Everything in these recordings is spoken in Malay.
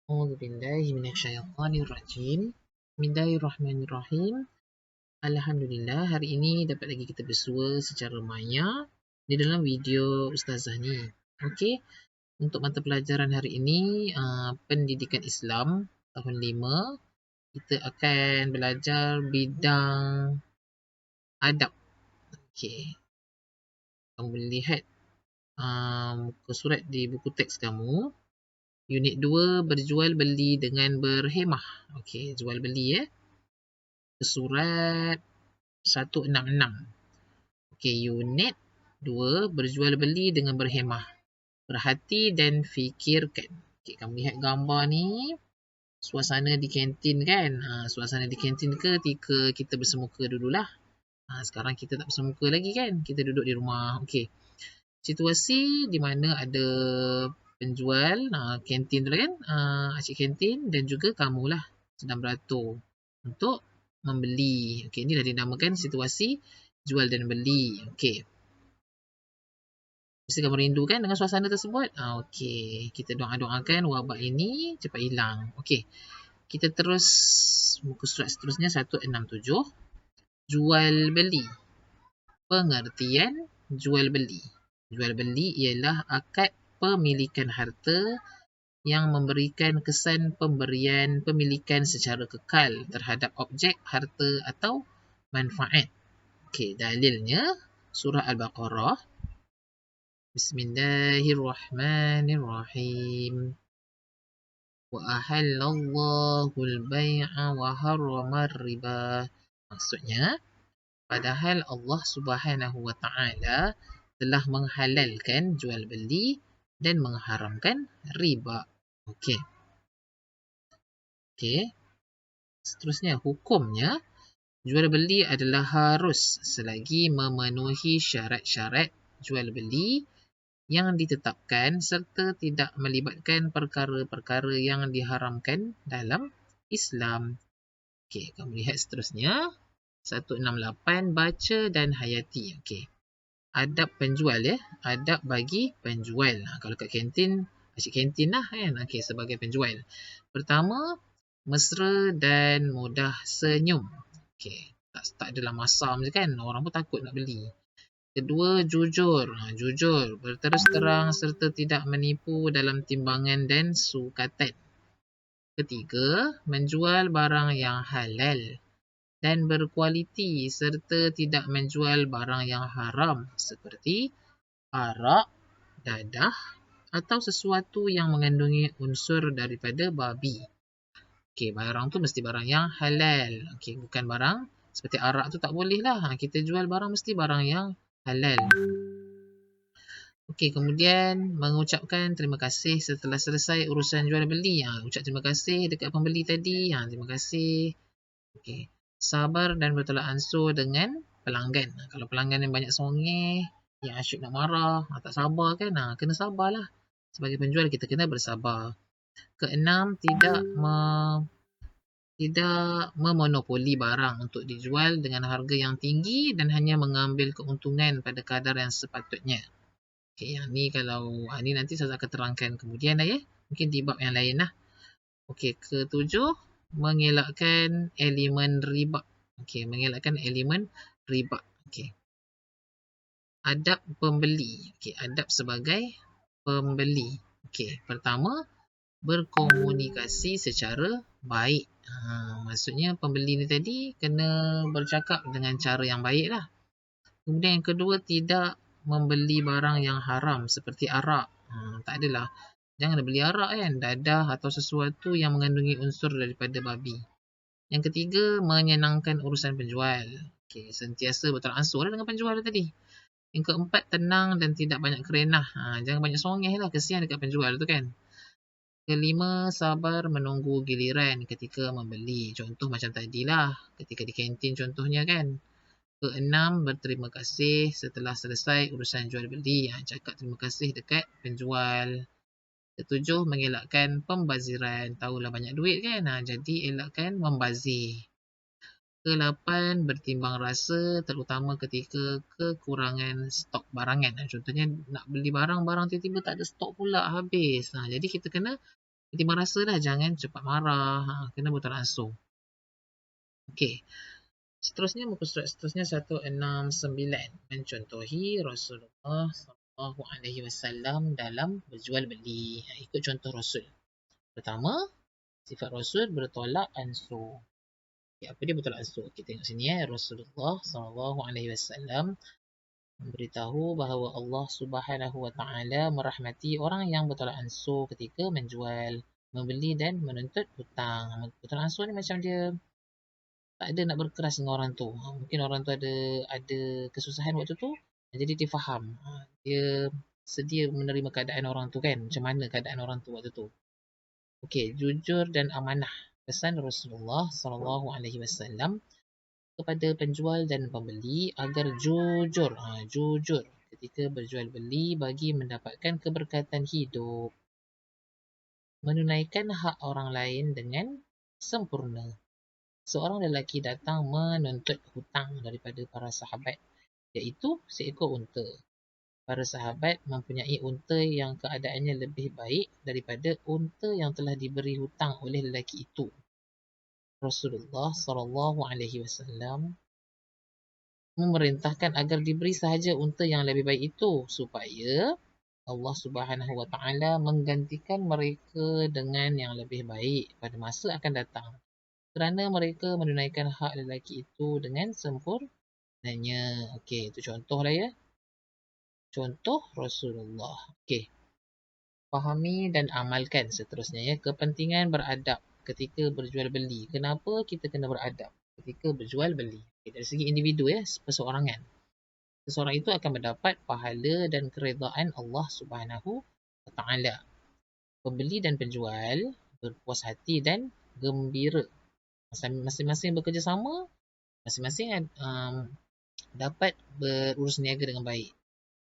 A'udzubillahi minasyaitonirrajim. Bismillahirrahmanirrahim. Alhamdulillah, hari ini dapat lagi kita bersua secara maya di dalam video ustazah ni. Okey, untuk mata pelajaran hari ini, pendidikan Islam tahun 5, kita akan belajar bidang adab. Okey, kamu boleh lihat muka surat di buku teks kamu. Unit 2, berjual beli dengan berhemah. Okey, jual beli surat 166. Okey, unit 2, berjual beli dengan berhemah. Perhati dan fikirkan. Okey, kamu lihat gambar ni, suasana di kantin kan? Suasana di kantin ketika kita bersemuka dululah. Sekarang kita tak bersemuka lagi kan? Kita duduk di rumah. Okey. Situasi di mana ada penjual kantin tu kan? Acik kantin dan juga kamulah sedang beratur untuk membeli. Okey, ini dah dinamakan situasi jual dan beli. Okey. Mesti kamu rindu kan dengan suasana tersebut? Okey, kita doa-doakan wabak ini cepat hilang. Okey. Kita terus muka surat seterusnya 167. Jual beli. Pengertian jual beli. Jual beli ialah akad pemilikan harta yang memberikan kesan pemberian pemilikan secara kekal terhadap objek, harta atau manfaat. Okey, dalilnya surah Al-Baqarah. Bismillahirrahmanirrahim. Wa ahallallahu al-bai'a wa harrama riba. Maksudnya, padahal Allah Subhanahu wa taala telah menghalalkan jual beli dan mengharamkan riba. Okey. Okey. Seterusnya, hukumnya jual beli adalah harus selagi memenuhi syarat-syarat jual beli yang ditetapkan serta tidak melibatkan perkara-perkara yang diharamkan dalam Islam. Okey, kamu lihat seterusnya. 168, baca dan hayati. Okey. Adab penjual Adab bagi penjual. Kalau kat kantin, acik kantin lah kan. Okey, sebagai penjual. Pertama, mesra dan mudah senyum. Okey, tak adalah masam je kan. Orang pun takut nak beli. Kedua, jujur. Jujur, berterus terang serta tidak menipu dalam timbangan dan sukatan. Ketiga, menjual barang yang halal dan berkualiti serta tidak menjual barang yang haram seperti arak, dadah atau sesuatu yang mengandungi unsur daripada babi. Okey, barang tu mesti barang yang halal. Okey, bukan barang seperti arak tu tak boleh lah. Kita jual barang mesti barang yang halal. Okey, kemudian mengucapkan terima kasih setelah selesai urusan jual beli. Ucap terima kasih dekat pembeli tadi. Terima kasih. Okey. Sabar dan bertolak ansur dengan pelanggan. Kalau pelanggan yang banyak songeh, yang asyik nak marah, tak sabar kan? Kena sabarlah. Sebagai penjual kita kena bersabar. Keenam, tidak memonopoli barang untuk dijual dengan harga yang tinggi dan hanya mengambil keuntungan pada kadar yang sepatutnya. Okey, yang ni kalau ni nanti saya akan terangkan kemudian lah Mungkin di bab yang lain lah. Okey, ketujuh, mengelakkan elemen riba. Okey, mengelakkan elemen riba. Okey. Adab pembeli. Okey, adab sebagai pembeli. Okey, pertama, berkomunikasi secara baik. Maksudnya pembeli ni tadi kena bercakap dengan cara yang baik lah. Kemudian yang kedua, tidak membeli barang yang haram seperti arak. Tak adalah. Jangan beli arak kan, dadah atau sesuatu yang mengandungi unsur daripada babi. Yang ketiga, menyenangkan urusan penjual. Okey, sentiasa bertolak ansur dengan penjual tadi. Yang keempat, tenang dan tidak banyak kerenah. Jangan banyak songeh lah, kesian dekat penjual tu kan. Kelima, sabar menunggu giliran ketika membeli. Contoh macam tadilah, ketika di kantin contohnya kan. Keenam, berterima kasih setelah selesai urusan jual beli. Cakap terima kasih dekat penjual. Ketujuh, mengelakkan pembaziran. Tahulah banyak duit kan? Jadi elakkan membazir. Kelapan, bertimbang rasa terutama ketika kekurangan stok barangan. Contohnya nak beli barang tiba-tiba tak ada stok pula, habis. Jadi kita kena timbang rasa lah, jangan cepat marah. Kena betul langsung. Okey. Seterusnya, muka surat seterusnya 169 mencontohi Rasulullah SAW dalam berjual beli. Ikut contoh Rasul. Pertama, sifat Rasul bertolak ansur. Okay, apa dia bertolak ansur? Kita tengok sini Rasulullah SAW memberitahu bahawa Allah Subhanahu Wa Taala merahmati orang yang bertolak ansur ketika menjual, membeli dan menuntut hutang. Bertolak ansur ni macam dia tak ada nak berkeras dengan orang tu. Mungkin orang tu ada kesusahan waktu tu, jadi dia faham. Dia sedia menerima keadaan orang tu kan. Macam mana keadaan orang tu waktu tu. Okey, jujur dan amanah. Pesan Rasulullah SAW kepada penjual dan pembeli agar jujur. Jujur ketika berjual beli bagi mendapatkan keberkatan hidup. Menunaikan hak orang lain dengan sempurna. Seorang lelaki datang menuntut hutang daripada para sahabat, iaitu seekor unta. Para sahabat mempunyai unta yang keadaannya lebih baik daripada unta yang telah diberi hutang oleh lelaki itu. Rasulullah SAW memerintahkan agar diberi sahaja unta yang lebih baik itu supaya Allah Subhanahu Wa Taala menggantikan mereka dengan yang lebih baik pada masa akan datang. Kerana mereka menunaikan hak lelaki itu dengan sempurnanya. Okey, itu contoh lah ya. Contoh Rasulullah. Okey. Fahami dan amalkan seterusnya ya. Kepentingan beradab ketika berjual beli. Kenapa kita kena beradab ketika berjual beli? Okay, dari segi individu ya, perseorangan. Seseorang itu akan mendapat pahala dan keredaan Allah Subhanahu Wa Taala. Pembeli dan penjual berpuas hati dan gembira. Masing-masing bekerjasama, masing-masing dapat berurus niaga dengan baik.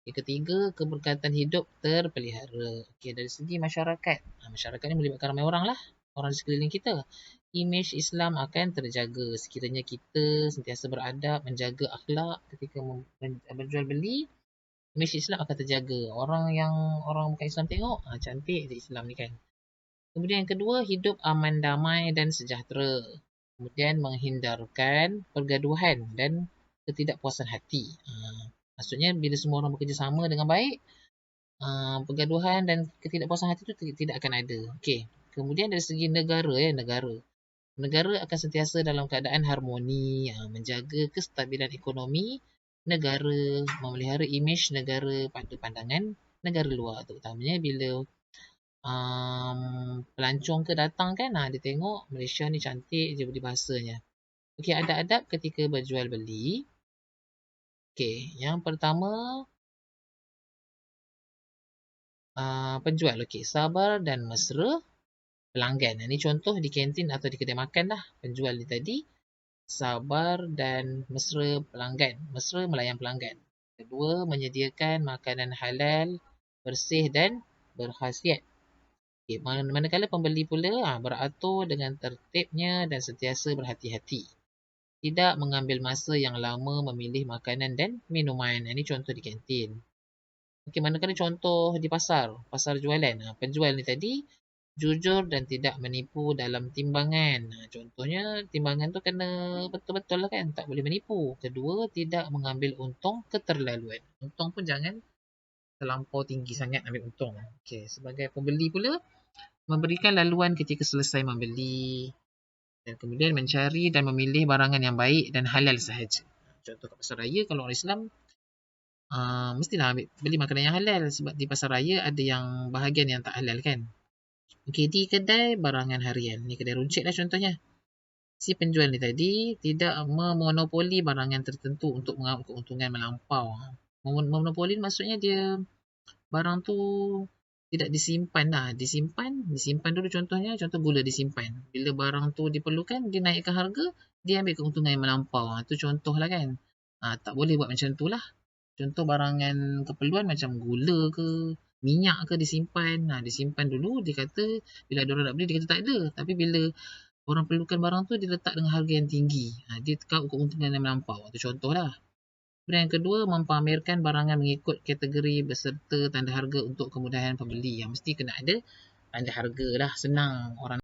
Yang ketiga, keberkatan hidup terpelihara. Okey, dari segi masyarakat. Masyarakat ni melibatkan ramai orang lah. Orang di sekeliling kita. Imej Islam akan terjaga. Sekiranya kita sentiasa beradab, menjaga akhlak ketika berjual beli, imej Islam akan terjaga. Orang bukan Islam tengok, cantik je Islam ni kan. Kemudian yang kedua, hidup aman, damai dan sejahtera. Kemudian menghindarkan pergaduhan dan ketidakpuasan hati. Maksudnya bila semua orang bekerjasama dengan baik, pergaduhan dan ketidakpuasan hati itu tidak akan ada. Okey. Kemudian dari segi negara negara akan sentiasa dalam keadaan harmoni, menjaga kestabilan ekonomi negara, memelihara imej negara pada pandangan negara luar, terutamanya bila pelancong ke datang kan, dia tengok Malaysia ni cantik je budi bahasanya. Okey, adab-adab ketika berjual beli. Okey, yang pertama, penjual. Okey, sabar dan mesra pelanggan. Ini contoh di kantin atau di kedai makan lah. Penjual ni tadi sabar dan mesra pelanggan. Mesra melayan pelanggan. Kedua, menyediakan makanan halal, bersih dan berkhasiat. Okay, manakala pembeli pula beratur dengan tertibnya dan sentiasa berhati-hati. Tidak mengambil masa yang lama memilih makanan dan minuman. Ini contoh di kantin. Okey, manakala contoh di pasar jualan. Penjual ni tadi jujur dan tidak menipu dalam timbangan. Contohnya timbangan tu kena betul-betul lah kan, tak boleh menipu. Kedua, tidak mengambil untung keterlaluan. Untung pun jangan terlampau tinggi sangat ambil untung. Okey, sebagai pembeli pula, memberikan laluan ketika selesai membeli dan kemudian mencari dan memilih barangan yang baik dan halal sahaja. Contoh kat pasar raya, kalau orang Islam mestilah beli makanan yang halal sebab di pasar raya ada yang bahagian yang tak halal kan. Okey, di kedai barangan harian, ni kedai runcit lah contohnya. Si penjual ni tadi tidak memonopoli barangan tertentu untuk mengambil keuntungan melampau. Memonopoli maksudnya dia barang tu tidak disimpan lah. Disimpan dulu contohnya. Contoh gula disimpan. Bila barang tu diperlukan, dia naikkan harga, dia ambil keuntungan yang melampau. Itu contoh lah kan. Tak boleh buat macam tu lah. Contoh barangan keperluan macam gula ke, minyak ke disimpan. Disimpan dulu, dia kata bila ada orang nak beli, dia kata tak ada. Tapi bila orang perlukan barang tu, dia letak dengan harga yang tinggi. Dia kau keuntungan yang melampau. Itu contoh lah. Kemudian yang kedua, mempamerkan barangan mengikut kategori beserta tanda harga untuk kemudahan pembeli. Yang mesti kena ada Pandai harga dah, senang orang